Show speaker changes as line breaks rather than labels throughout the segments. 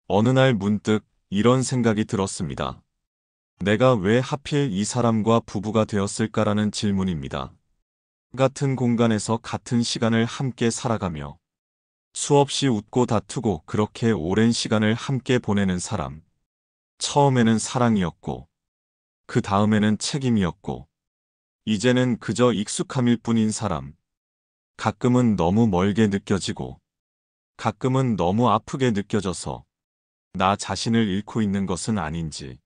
어느 날 문득 이런 생각이 들었습니다. 내가 왜 하필 이 사람과 부부가 되었을까라는 질문입니다. 같은 공간에서 같은 시간을 함께 살아가며 수없이 웃고 다투고 그렇게 오랜 시간을 함께 보내는 사람. 처음에는 사랑이었고, 그 다음에는 책임이었고, 이제는 그저 익숙함일 뿐인 사람. 가끔은 너무 멀게 느껴지고, 가끔은 너무 아프게 느껴져서 나 자신을 잃고 있는 것은 아닌지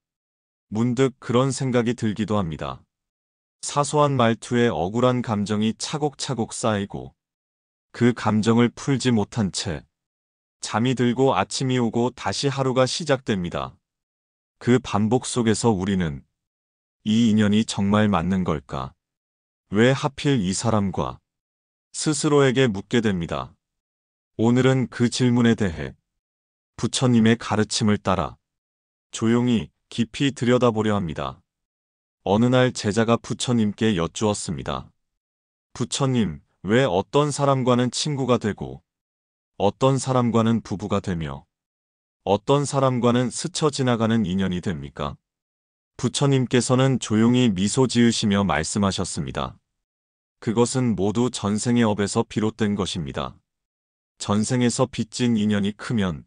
문득 그런 생각이 들기도 합니다. 사소한 말투에 억울한 감정이 차곡차곡 쌓이고 그 감정을 풀지 못한 채 잠이 들고 아침이 오고 다시 하루가 시작됩니다. 그 반복 속에서 우리는 이 인연이 정말 맞는 걸까? 왜 하필 이 사람과 스스로에게 묻게 됩니다. 오늘은 그 질문에 대해 부처님의 가르침을 따라 조용히 깊이 들여다보려 합니다. 어느 날 제자가 부처님께 여쭈었습니다. 부처님, 왜 어떤 사람과는 친구가 되고 어떤 사람과는 부부가 되며 어떤 사람과는 스쳐 지나가는 인연이 됩니까? 부처님께서는 조용히 미소 지으시며 말씀하셨습니다. 그것은 모두 전생의 업에서 비롯된 것입니다. 전생에서 빚진 인연이 크면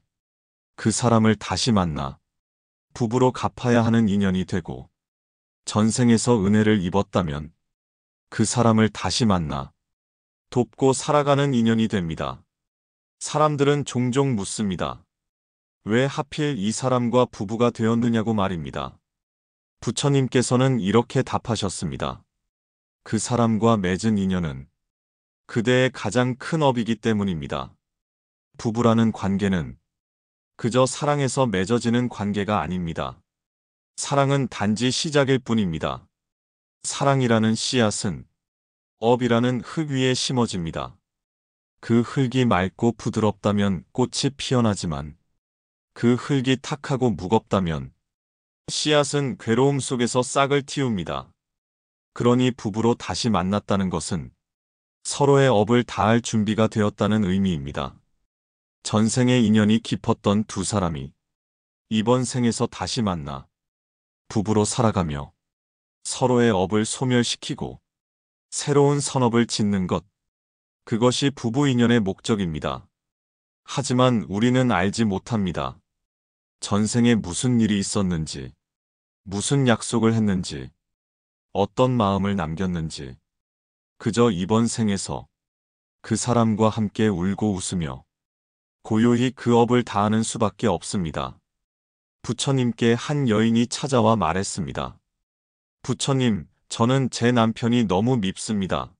그 사람을 다시 만나 부부로 갚아야 하는 인연이 되고 전생에서 은혜를 입었다면 그 사람을 다시 만나 돕고 살아가는 인연이 됩니다. 사람들은 종종 묻습니다. 왜 하필 이 사람과 부부가 되었느냐고 말입니다. 부처님께서는 이렇게 답하셨습니다. 그 사람과 맺은 인연은 그대의 가장 큰 업이기 때문입니다. 부부라는 관계는 그저 사랑에서 맺어지는 관계가 아닙니다. 사랑은 단지 시작일 뿐입니다. 사랑이라는 씨앗은 업이라는 흙 위에 심어집니다. 그 흙이 맑고 부드럽다면 꽃이 피어나지만 그 흙이 탁하고 무겁다면 씨앗은 괴로움 속에서 싹을 틔웁니다. 그러니 부부로 다시 만났다는 것은 서로의 업을 다할 준비가 되었다는 의미입니다. 전생의 인연이 깊었던 두 사람이 이번 생에서 다시 만나 부부로 살아가며 서로의 업을 소멸시키고 새로운 선업을 짓는 것, 그것이 부부 인연의 목적입니다. 하지만 우리는 알지 못합니다. 전생에 무슨 일이 있었는지, 무슨 약속을 했는지, 어떤 마음을 남겼는지, 그저 이번 생에서 그 사람과 함께 울고 웃으며 고요히 그 업을 다하는 수밖에 없습니다. 부처님께 한 여인이 찾아와 말했습니다. 부처님, 저는 제 남편이 너무 밉습니다.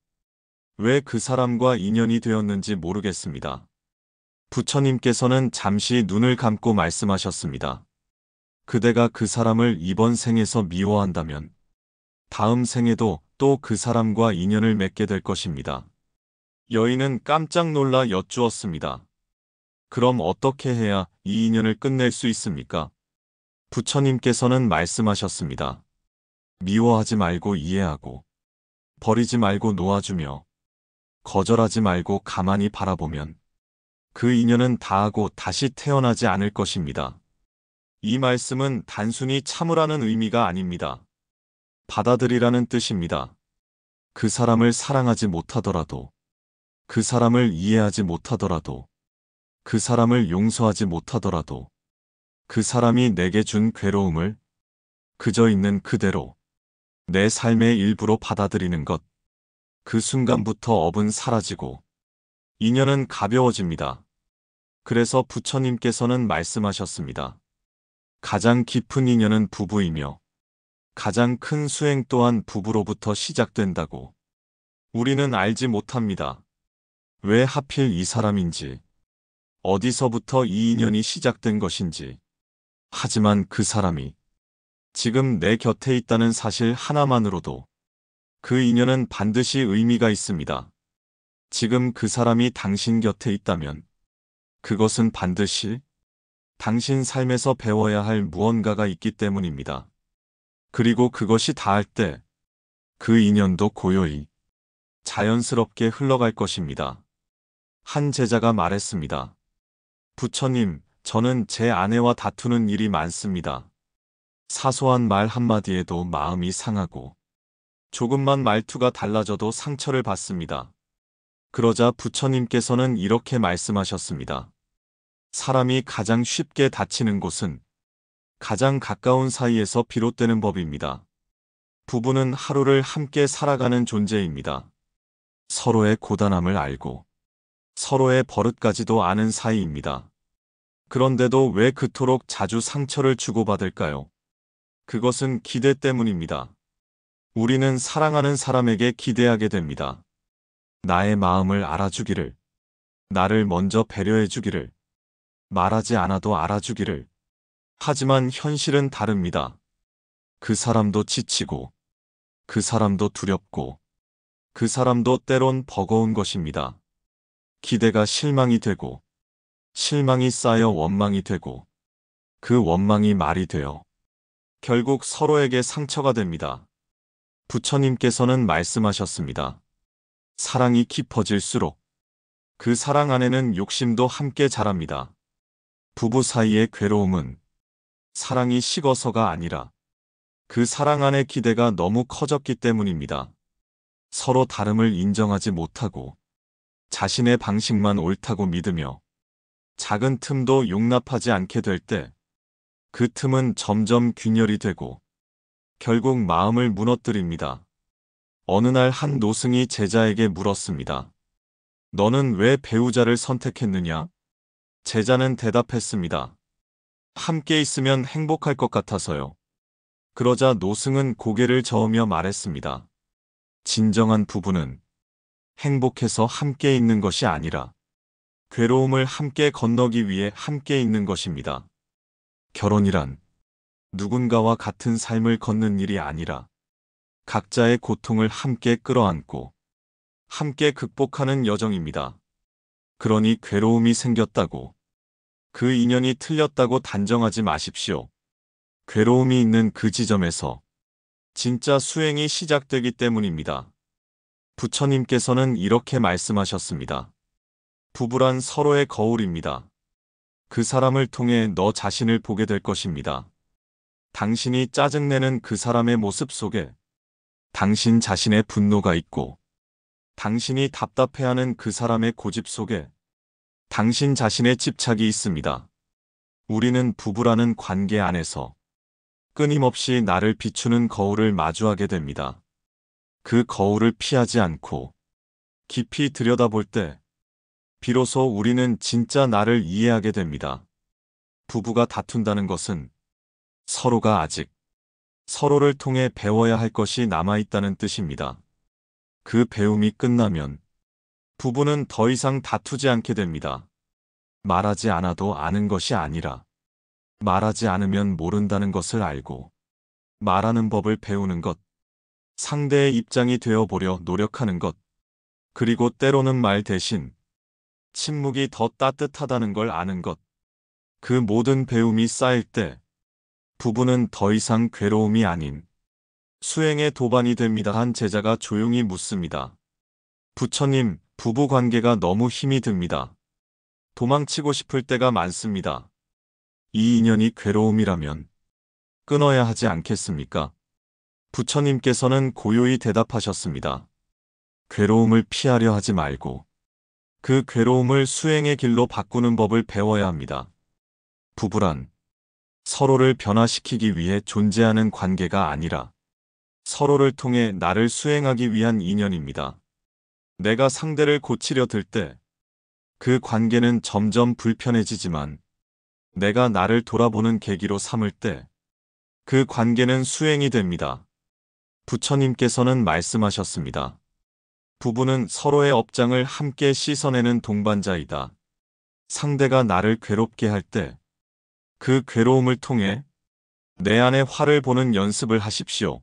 왜 그 사람과 인연이 되었는지 모르겠습니다. 부처님께서는 잠시 눈을 감고 말씀하셨습니다. 그대가 그 사람을 이번 생에서 미워한다면 다음 생에도 또 그 사람과 인연을 맺게 될 것입니다. 여인은 깜짝 놀라 여쭈었습니다. 그럼 어떻게 해야 이 인연을 끝낼 수 있습니까? 부처님께서는 말씀하셨습니다. 미워하지 말고 이해하고, 버리지 말고 놓아주며, 거절하지 말고 가만히 바라보면 그 인연은 다하고 다시 태어나지 않을 것입니다. 이 말씀은 단순히 참으라는 의미가 아닙니다. 받아들이라는 뜻입니다. 그 사람을 사랑하지 못하더라도, 그 사람을 이해하지 못하더라도, 그 사람을 용서하지 못하더라도, 그 사람이 내게 준 괴로움을 그저 있는 그대로 내 삶의 일부로 받아들이는 것. 그 순간부터 업은 사라지고 인연은 가벼워집니다. 그래서 부처님께서는 말씀하셨습니다. 가장 깊은 인연은 부부이며 가장 큰 수행 또한 부부로부터 시작된다고. 우리는 알지 못합니다. 왜 하필 이 사람인지, 어디서부터 이 인연이 시작된 것인지. 하지만 그 사람이 지금 내 곁에 있다는 사실 하나만으로도 그 인연은 반드시 의미가 있습니다. 지금 그 사람이 당신 곁에 있다면 그것은 반드시 당신 삶에서 배워야 할 무언가가 있기 때문입니다. 그리고 그것이 닿을 때 그 인연도 고요히 자연스럽게 흘러갈 것입니다. 한 제자가 말했습니다. 부처님, 저는 제 아내와 다투는 일이 많습니다. 사소한 말 한마디에도 마음이 상하고 조금만 말투가 달라져도 상처를 받습니다. 그러자 부처님께서는 이렇게 말씀하셨습니다. 사람이 가장 쉽게 다치는 곳은 가장 가까운 사이에서 비롯되는 법입니다. 부부는 하루를 함께 살아가는 존재입니다. 서로의 고단함을 알고 서로의 버릇까지도 아는 사이입니다. 그런데도 왜 그토록 자주 상처를 주고받을까요? 그것은 기대 때문입니다. 우리는 사랑하는 사람에게 기대하게 됩니다. 나의 마음을 알아주기를, 나를 먼저 배려해주기를, 말하지 않아도 알아주기를. 하지만 현실은 다릅니다. 그 사람도 지치고, 그 사람도 두렵고, 그 사람도 때론 버거운 것입니다. 기대가 실망이 되고, 실망이 쌓여 원망이 되고, 그 원망이 말이 되어 결국 서로에게 상처가 됩니다. 부처님께서는 말씀하셨습니다. 사랑이 깊어질수록 그 사랑 안에는 욕심도 함께 자랍니다. 부부 사이의 괴로움은 사랑이 식어서가 아니라 그 사랑 안의 기대가 너무 커졌기 때문입니다. 서로 다름을 인정하지 못하고 자신의 방식만 옳다고 믿으며 작은 틈도 용납하지 않게 될 때 그 틈은 점점 균열이 되고 결국 마음을 무너뜨립니다. 어느 날 한 노승이 제자에게 물었습니다. 너는 왜 배우자를 선택했느냐? 제자는 대답했습니다. 함께 있으면 행복할 것 같아서요. 그러자 노승은 고개를 저으며 말했습니다. 진정한 부부는 행복해서 함께 있는 것이 아니라 괴로움을 함께 건너기 위해 함께 있는 것입니다. 결혼이란 누군가와 같은 삶을 걷는 일이 아니라 각자의 고통을 함께 끌어안고 함께 극복하는 여정입니다. 그러니 괴로움이 생겼다고 그 인연이 틀렸다고 단정하지 마십시오. 괴로움이 있는 그 지점에서 진짜 수행이 시작되기 때문입니다. 부처님께서는 이렇게 말씀하셨습니다. 부부란 서로의 거울입니다. 그 사람을 통해 너 자신을 보게 될 것입니다. 당신이 짜증내는 그 사람의 모습 속에 당신 자신의 분노가 있고 당신이 답답해하는 그 사람의 고집 속에 당신 자신의 집착이 있습니다. 우리는 부부라는 관계 안에서 끊임없이 나를 비추는 거울을 마주하게 됩니다. 그 거울을 피하지 않고 깊이 들여다볼 때 비로소 우리는 진짜 나를 이해하게 됩니다. 부부가 다툰다는 것은 서로가 아직 서로를 통해 배워야 할 것이 남아있다는 뜻입니다. 그 배움이 끝나면 부부는 더 이상 다투지 않게 됩니다. 말하지 않아도 아는 것이 아니라 말하지 않으면 모른다는 것을 알고 말하는 법을 배우는 것, 상대의 입장이 되어보려 노력하는 것, 그리고 때로는 말 대신 침묵이 더 따뜻하다는 걸 아는 것, 그 모든 배움이 쌓일 때 부부는 더 이상 괴로움이 아닌 수행의 도반이 됩니다. 한 제자가 조용히 묻습니다. 부처님, 부부 관계가 너무 힘이 듭니다. 도망치고 싶을 때가 많습니다. 이 인연이 괴로움이라면 끊어야 하지 않겠습니까? 부처님께서는 고요히 대답하셨습니다. 괴로움을 피하려 하지 말고 그 괴로움을 수행의 길로 바꾸는 법을 배워야 합니다. 부부란 서로를 변화시키기 위해 존재하는 관계가 아니라 서로를 통해 나를 수행하기 위한 인연입니다. 내가 상대를 고치려 들 때 그 관계는 점점 불편해지지만 내가 나를 돌아보는 계기로 삼을 때 그 관계는 수행이 됩니다. 부처님께서는 말씀하셨습니다. 부부는 서로의 업장을 함께 씻어내는 동반자이다. 상대가 나를 괴롭게 할 때 그 괴로움을 통해 내 안의 화를 보는 연습을 하십시오.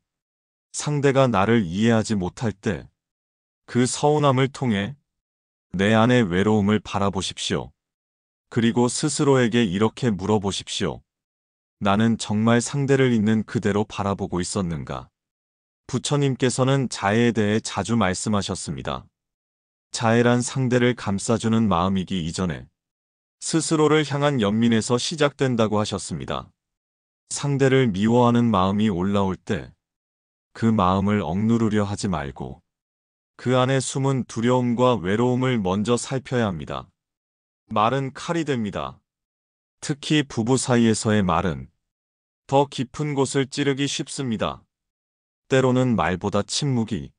상대가 나를 이해하지 못할 때 그 서운함을 통해 내 안의 외로움을 바라보십시오. 그리고 스스로에게 이렇게 물어보십시오. 나는 정말 상대를 있는 그대로 바라보고 있었는가? 부처님께서는 자애에 대해 자주 말씀하셨습니다. 자애란 상대를 감싸주는 마음이기 이전에 스스로를 향한 연민에서 시작된다고 하셨습니다. 상대를 미워하는 마음이 올라올 때 그 마음을 억누르려 하지 말고 그 안에 숨은 두려움과 외로움을 먼저 살펴야 합니다. 말은 칼이 됩니다. 특히 부부 사이에서의 말은 더 깊은 곳을 찌르기 쉽습니다. 때로는 말보다 침묵이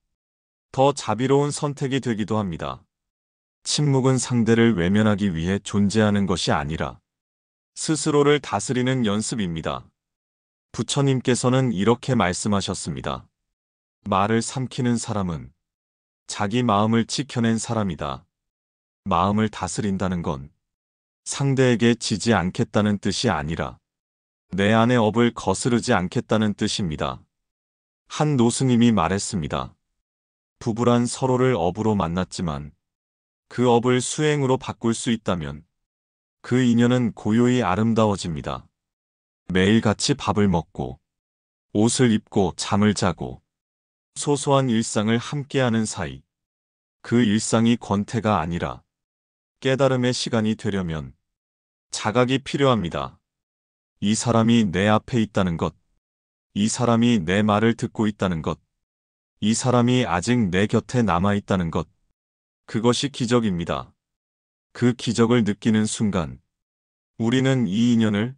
더 자비로운 선택이 되기도 합니다. 침묵은 상대를 외면하기 위해 존재하는 것이 아니라 스스로를 다스리는 연습입니다. 부처님께서는 이렇게 말씀하셨습니다. 말을 삼키는 사람은 자기 마음을 지켜낸 사람이다. 마음을 다스린다는 건 상대에게 지지 않겠다는 뜻이 아니라 내 안의 업을 거스르지 않겠다는 뜻입니다. 한 노스님이 말했습니다. 부부란 서로를 업으로 만났지만 그 업을 수행으로 바꿀 수 있다면 그 인연은 고요히 아름다워집니다. 매일 같이 밥을 먹고 옷을 입고 잠을 자고 소소한 일상을 함께하는 사이. 그 일상이 권태가 아니라 깨달음의 시간이 되려면 자각이 필요합니다. 이 사람이 내 앞에 있다는 것, 이 사람이 내 말을 듣고 있다는 것, 이 사람이 아직 내 곁에 남아 있다는 것, 그것이 기적입니다. 그 기적을 느끼는 순간 우리는 이 인연을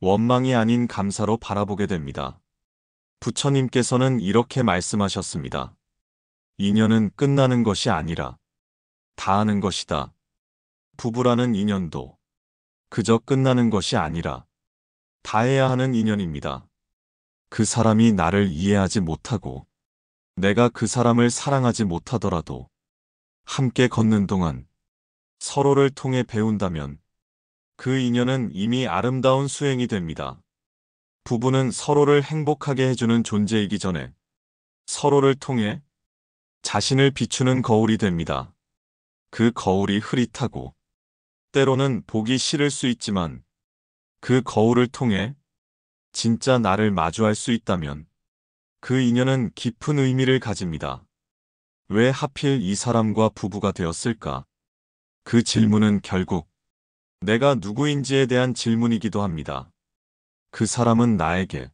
원망이 아닌 감사로 바라보게 됩니다. 부처님께서는 이렇게 말씀하셨습니다. 인연은 끝나는 것이 아니라 다하는 것이다. 부부라는 인연도 그저 끝나는 것이 아니라 다해야 하는 인연입니다. 그 사람이 나를 이해하지 못하고 내가 그 사람을 사랑하지 못하더라도 함께 걷는 동안 서로를 통해 배운다면 그 인연은 이미 아름다운 수행이 됩니다. 부부는 서로를 행복하게 해주는 존재이기 전에 서로를 통해 자신을 비추는 거울이 됩니다. 그 거울이 흐릿하고 때로는 보기 싫을 수 있지만 그 거울을 통해 진짜 나를 마주할 수 있다면 그 인연은 깊은 의미를 가집니다. 왜 하필 이 사람과 부부가 되었을까? 그 질문은 결국 내가 누구인지에 대한 질문이기도 합니다. 그 사람은 나에게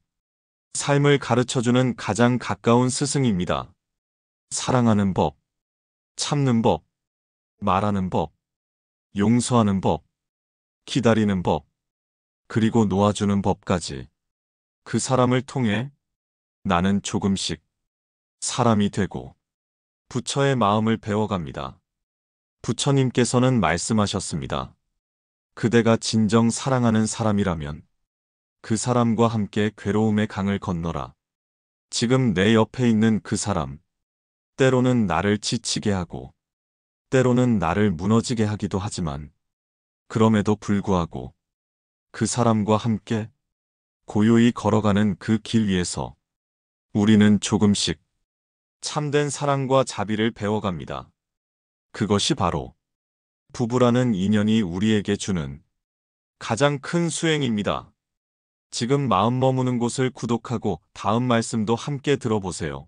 삶을 가르쳐주는 가장 가까운 스승입니다. 사랑하는 법, 참는 법, 말하는 법, 용서하는 법, 기다리는 법, 그리고 놓아주는 법까지. 그 사람을 통해 나는 조금씩 사람이 되고 부처의 마음을 배워갑니다. 부처님께서는 말씀하셨습니다. 그대가 진정 사랑하는 사람이라면 그 사람과 함께 괴로움의 강을 건너라. 지금 내 옆에 있는 그 사람, 때로는 나를 지치게 하고 때로는 나를 무너지게 하기도 하지만 그럼에도 불구하고 그 사람과 함께 고요히 걸어가는 그 길 위에서 우리는 조금씩 참된 사랑과 자비를 배워갑니다. 그것이 바로 부부라는 인연이 우리에게 주는 가장 큰 수행입니다. 지금 마음 머무는 곳을 구독하고 다음 말씀도 함께 들어보세요.